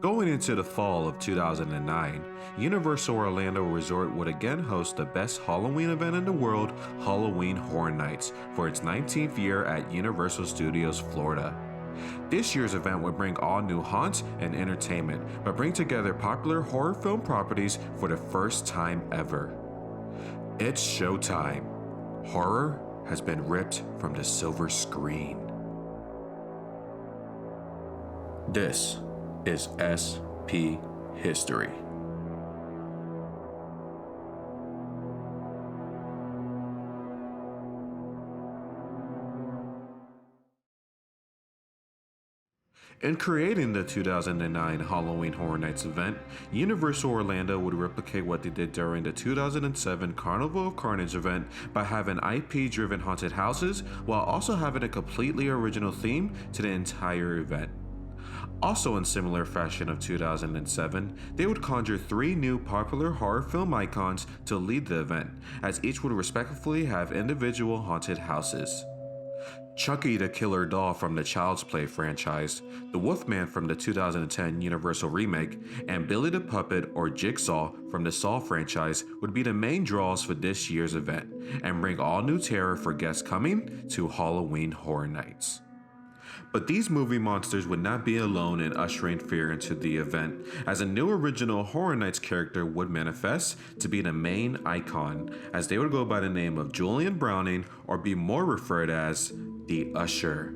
Going into the fall of 2009, Universal Orlando Resort would again host the best Halloween event in the world, Halloween Horror Nights, for its 19th year at Universal Studios Florida. This year's event would bring all new haunts and entertainment, but bring together popular horror film properties for the first time ever. It's showtime. Horror has been ripped from the silver screen. This is SP History. In creating the 2009 Halloween Horror Nights event, Universal Orlando would replicate what they did during the 2007 Carnival of Carnage event by having IP-driven haunted houses while also having a completely original theme to the entire event. Also in similar fashion of 2007, they would conjure 3 new popular horror film icons to lead the event, as each would respectively have individual haunted houses. Chucky the Killer Doll from the Child's Play franchise, the Wolfman from the 2010 Universal remake, and Billy the Puppet or Jigsaw from the Saw franchise would be the main draws for this year's event, and bring all new terror for guests coming to Halloween Horror Nights. But these movie monsters would not be alone in ushering fear into the event, as a new original Horror Nights character would manifest to be the main icon, as they would go by the name of Julian Browning, or be more referred as the Usher.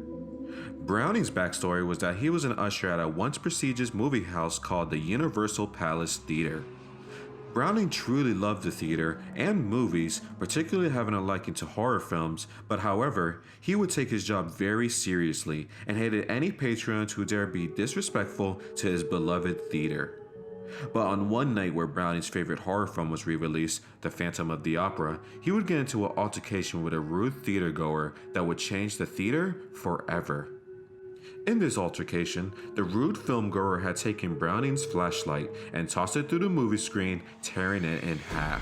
Browning's backstory was that he was an usher at a once prestigious movie house called the Universal Palace Theater. Browning truly loved the theater and movies, particularly having a liking to horror films, but however, he would take his job very seriously and hated any patrons who dare be disrespectful to his beloved theater. But on one night where Browning's favorite horror film was re-released, The Phantom of the Opera, he would get into an altercation with a rude theatergoer that would change the theater forever. In this altercation, the rude filmgoer had taken Browning's flashlight and tossed it through the movie screen, tearing it in half.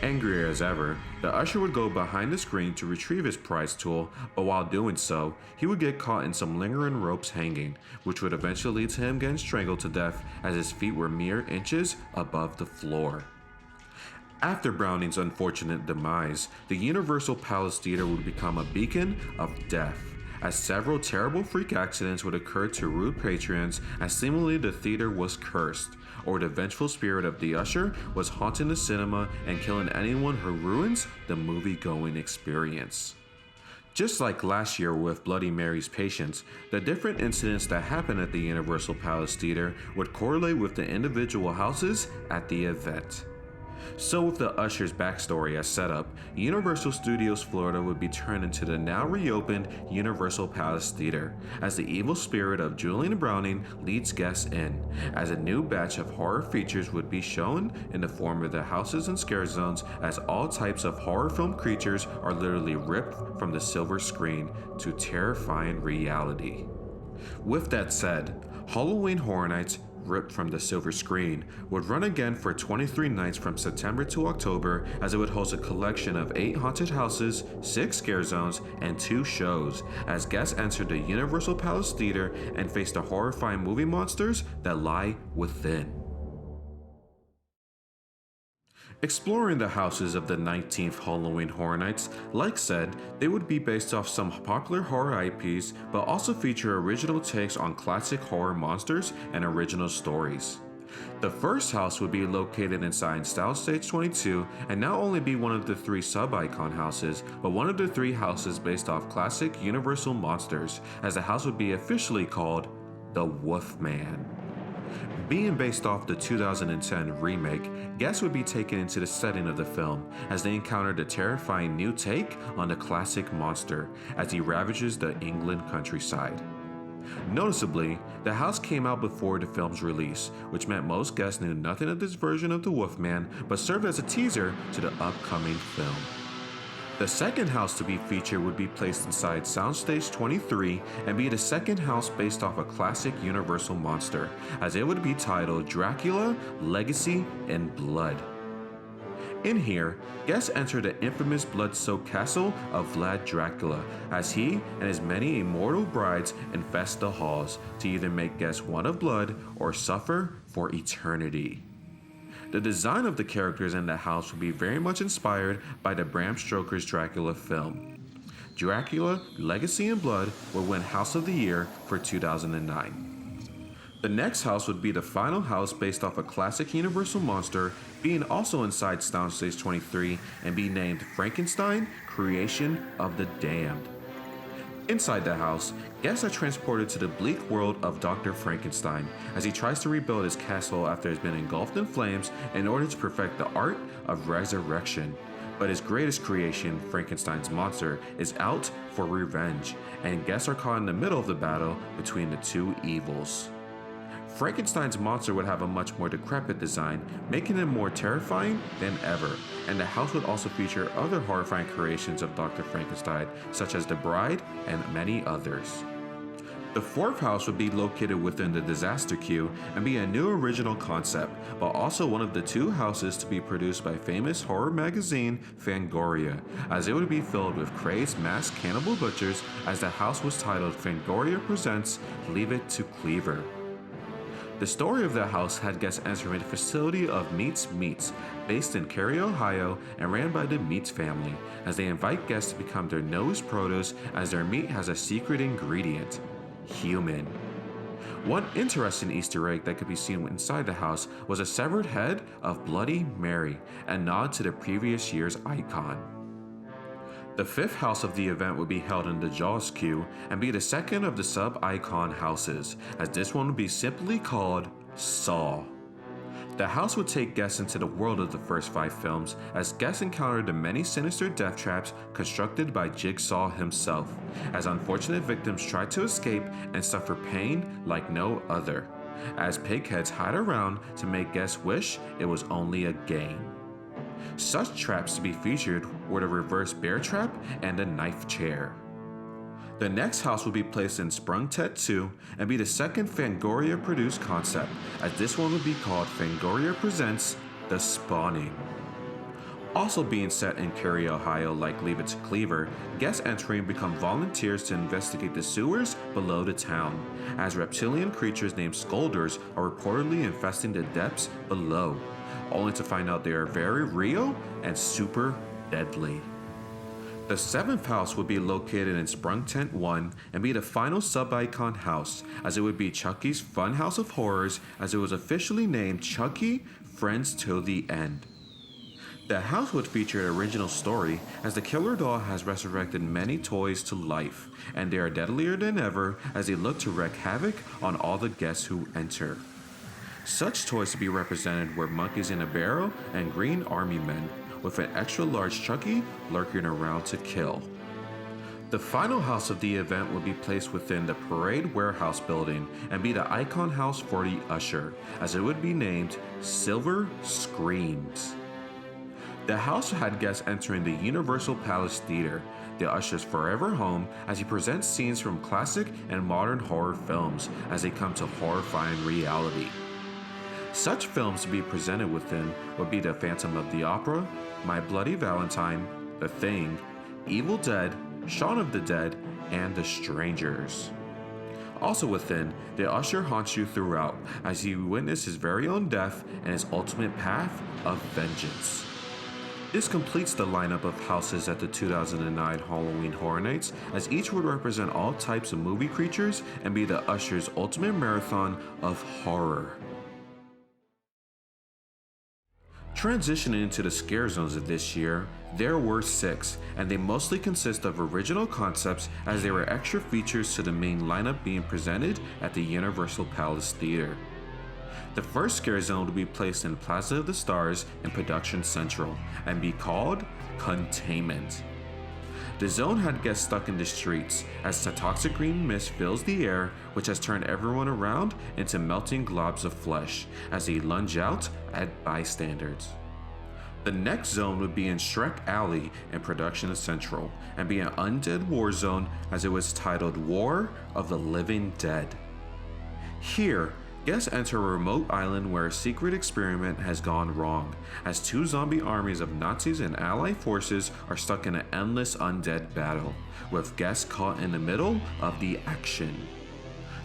Angrier as ever, the usher would go behind the screen to retrieve his prized tool, but while doing so, he would get caught in some lingering ropes hanging, which would eventually lead to him getting strangled to death as his feet were mere inches above the floor. After Browning's unfortunate demise, the Universal Palace Theater would become a beacon of death, as several terrible freak accidents would occur to rude patrons, as seemingly the theater was cursed, or the vengeful spirit of the usher was haunting the cinema and killing anyone who ruins the movie-going experience. Just like last year with Bloody Mary's Patients, the different incidents that happened at the Universal Palace Theater would correlate with the individual houses at the event. So with the Usher's backstory as setup, Universal Studios Florida would be turned into the now reopened Universal Palace Theater, as the evil spirit of Julian Browning leads guests in, as a new batch of horror features would be shown in the form of the houses and scare zones, as all types of horror film creatures are literally ripped from the silver screen to terrifying reality. With that said, Halloween Horror Nights, ripped from the silver screen, would run again for 23 nights from September to October, as it would host a collection of 8 haunted houses, 6 scare zones, and 2 shows, as guests enter the Universal Palace Theater and face the horrifying movie monsters that lie within. Exploring the houses of the 19th Halloween Horror Nights, like said, they would be based off some popular horror IPs, but also feature original takes on classic horror monsters and original stories. The first house would be located inside Soundstage 22 and not only be one of the 3 sub-icon houses, but one of the 3 houses based off classic Universal monsters, as the house would be officially called the Wolfman. Being based off the 2010 remake, guests would be taken into the setting of the film as they encountered a terrifying new take on the classic monster as he ravages the England countryside. Noticeably, the house came out before the film's release, which meant most guests knew nothing of this version of the Wolfman, but served as a teaser to the upcoming film. The second house to be featured would be placed inside Soundstage 23 and be the second house based off a classic Universal monster, as it would be titled Dracula, Legacy, and Blood. In here, guests enter the infamous blood-soaked castle of Vlad Dracula as he and his many immortal brides infest the halls to either make guests want of blood or suffer for eternity. The design of the characters in the house will be very much inspired by the Bram Stoker's Dracula film. Dracula, Legacy in Blood will win House of the Year for 2009. The next house would be the final house based off a classic Universal monster, being also inside Soundstage 23 and be named Frankenstein, Creation of the Damned. Inside the house, guests are transported to the bleak world of Dr. Frankenstein as he tries to rebuild his castle after it has been engulfed in flames in order to perfect the art of resurrection. But his greatest creation, Frankenstein's monster, is out for revenge, and guests are caught in the middle of the battle between the two evils. Frankenstein's monster would have a much more decrepit design, making him more terrifying than ever, and the house would also feature other horrifying creations of Dr. Frankenstein, such as the Bride and many others. The fourth house would be located within the Disaster Queue and be a new original concept, but also one of the two houses to be produced by famous horror magazine Fangoria, as it would be filled with crazed masked cannibal butchers, as the house was titled Fangoria Presents Leave It to Cleaver. The story of the house had guests entering the facility of Meats, based in Cary, Ohio, and ran by the Meats family, as they invite guests to become their newest produce, as their meat has a secret ingredient: human. One interesting Easter egg that could be seen inside the house was a severed head of Bloody Mary, a nod to the previous year's icon. The fifth house of the event would be held in the Jaws queue and be the second of the sub-icon houses, as this one would be simply called Saw. The house would take guests into the world of the first 5 films, as guests encountered the many sinister death traps constructed by Jigsaw himself, as unfortunate victims tried to escape and suffer pain like no other, as pigheads hide around to make guests wish it was only a game. Such traps to be featured were the reverse bear trap and the knife chair. The next house will be placed in Sprung-Tet 2 and be the second Fangoria produced concept, as this one would be called Fangoria Presents The Spawning. Also being set in Cary, Ohio, like Leave It to Cleaver, guests entering become volunteers to investigate the sewers below the town, as reptilian creatures named Scolders are reportedly infesting the depths below, only to find out they are very real and super deadly. The seventh house would be located in Sprung-Tet 1 and be the final sub-icon house, as it would be Chucky's Fun House of Horrors, as it was officially named Chucky Friends Till the End. The house would feature an original story, as the killer doll has resurrected many toys to life, and they are deadlier than ever as they look to wreak havoc on all the guests who enter. Such toys to be represented were monkeys in a barrel and green army men, with an extra large Chucky lurking around to kill. The final house of the event would be placed within the Parade Warehouse building and be the icon house for the Usher, as it would be named Silver Screams. The house had guests entering the Universal Palace Theater, the Usher's forever home, as he presents scenes from classic and modern horror films as they come to horrifying reality. Such films to be presented within would be The Phantom of the Opera, My Bloody Valentine, The Thing, Evil Dead, Shaun of the Dead, and The Strangers. Also within, the Usher haunts you throughout as you witness his very own death and his ultimate path of vengeance. This completes the lineup of houses at the 2009 Halloween Horror Nights, as each would represent all types of movie creatures and be the Usher's ultimate marathon of horror. Transitioning into the scare zones of this year, there were 6, and they mostly consist of original concepts, as they were extra features to the main lineup being presented at the Universal Palace Theater. The first scare zone will be placed in Plaza of the Stars and Production Central and be called Containment. The zone had guests stuck in the streets as the toxic green mist fills the air, which has turned everyone around into melting globs of flesh as they lunge out at bystanders. The next zone would be in Shrek Alley and Production Central and be an undead war zone, as it was titled War of the Living Dead. Here, Guests enter a remote island where a secret experiment has gone wrong, as two zombie armies of Nazis and Allied forces are stuck in an endless undead battle, with guests caught in the middle of the action.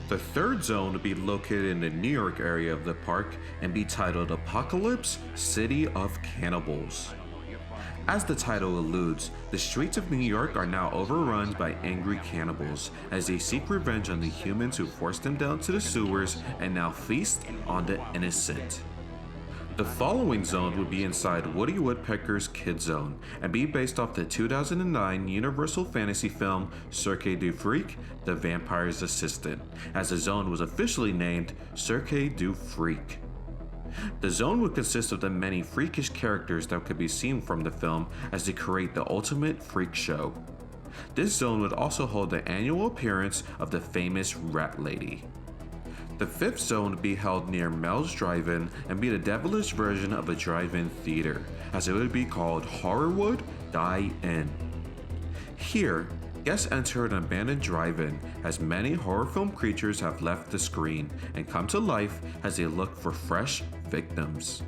The third zone will be located in the New York area of the park and be titled Apocalypse City of Cannibals. As the title alludes, the streets of New York are now overrun by angry cannibals as they seek revenge on the humans who forced them down to the sewers and now feast on the innocent. The following zone would be inside Woody Woodpecker's Kid Zone and be based off the 2009 Universal fantasy film Cirque du Freak, The Vampire's Assistant, as the zone was officially named Cirque du Freak. The zone would consist of the many freakish characters that could be seen from the film as they create the ultimate freak show. This zone would also hold the annual appearance of the famous Rat Lady. The fifth zone would be held near Mel's Drive-In and be the devilish version of a drive-in theater, as it would be called Horrorwood Die-In. Here, guests enter an abandoned drive-in as many horror film creatures have left the screen and come to life as they look for fresh victims.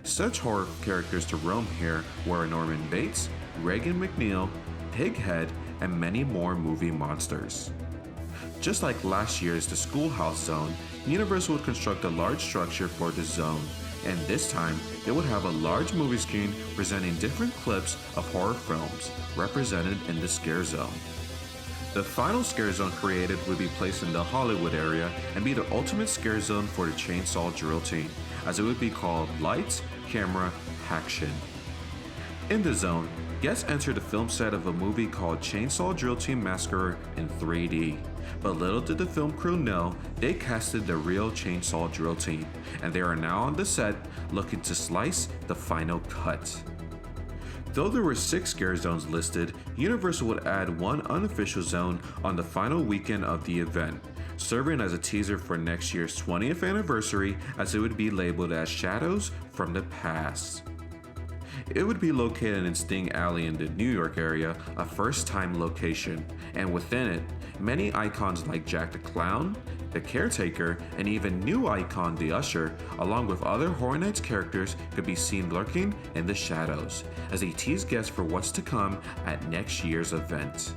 Such horror characters to roam here were Norman Bates, Regan MacNeil, Pighead, and many more movie monsters. Just like last year's The Schoolhouse Zone, Universal would construct a large structure for the zone, and this time it would have a large movie screen presenting different clips of horror films represented in the Scare Zone. The final Scare Zone created would be placed in the Hollywood area and be the ultimate Scare Zone for the Chainsaw Drill Team, as it would be called Lights, Camera, Action. In the zone, guests enter the film set of a movie called Chainsaw Drill Team Massacre in 3D. But little did the film crew know, they casted the real Chainsaw Drill Team, and they are now on the set looking to slice the final cut. Though there were 6 Scare Zones listed, Universal would add one unofficial zone on the final weekend of the event, serving as a teaser for next year's 20th anniversary, as it would be labeled as Shadows from the Past. It would be located in Sting Alley in the New York area, a first-time location, and within it, many icons like Jack the Clown, the Caretaker, and even new icon The Usher, along with other Horror Nights characters, could be seen lurking in the shadows, as they tease guests for what's to come at next year's event.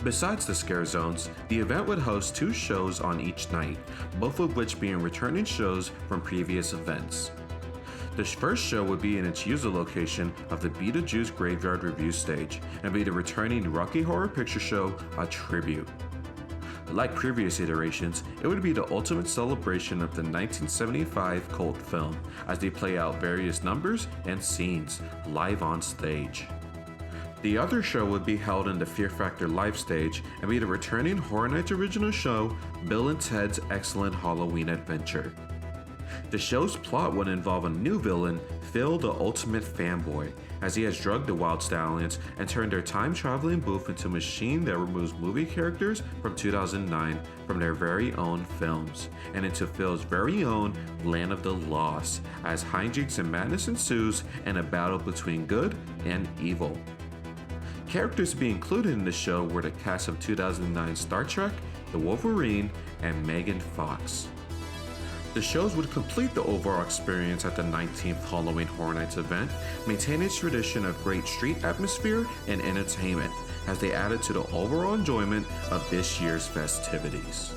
Besides the Scare Zones, the event would host 2 shows on each night, both of which being returning shows from previous events. The first show would be in its usual location of the Beetlejuice Graveyard Review stage and be the returning Rocky Horror Picture Show, a tribute. Like previous iterations, it would be the ultimate celebration of the 1975 cult film, as they play out various numbers and scenes live on stage. The other show would be held in the Fear Factor live stage and be the returning Horror Nights original show, Bill and Ted's Excellent Halloween Adventure. The show's plot would involve a new villain, Phil the Ultimate Fanboy, as he has drugged the Wild Stallions and turned their time-traveling booth into a machine that removes movie characters from 2009 from their very own films, and into Phil's very own Land of the Lost, as hijinks and madness ensues and a battle between good and evil. Characters to be included in the show were the cast of 2009 Star Trek, The Wolverine, and Megan Fox. The shows would complete the overall experience at the 19th Halloween Horror Nights event, maintaining its tradition of great street atmosphere and entertainment, as they added to the overall enjoyment of this year's festivities.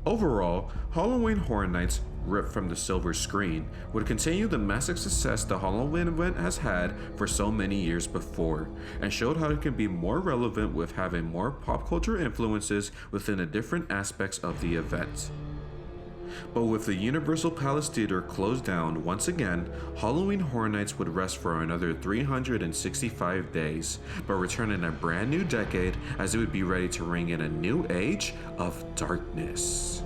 Overall, Halloween Horror Nights, ripped from the silver screen, would continue the massive success the Halloween event has had for so many years before, and showed how it can be more relevant with having more pop culture influences within the different aspects of the event. But with the Universal Palace Theater closed down once again, Halloween Horror Nights would rest for another 365 days, but return in a brand new decade as it would be ready to ring in a new age of darkness.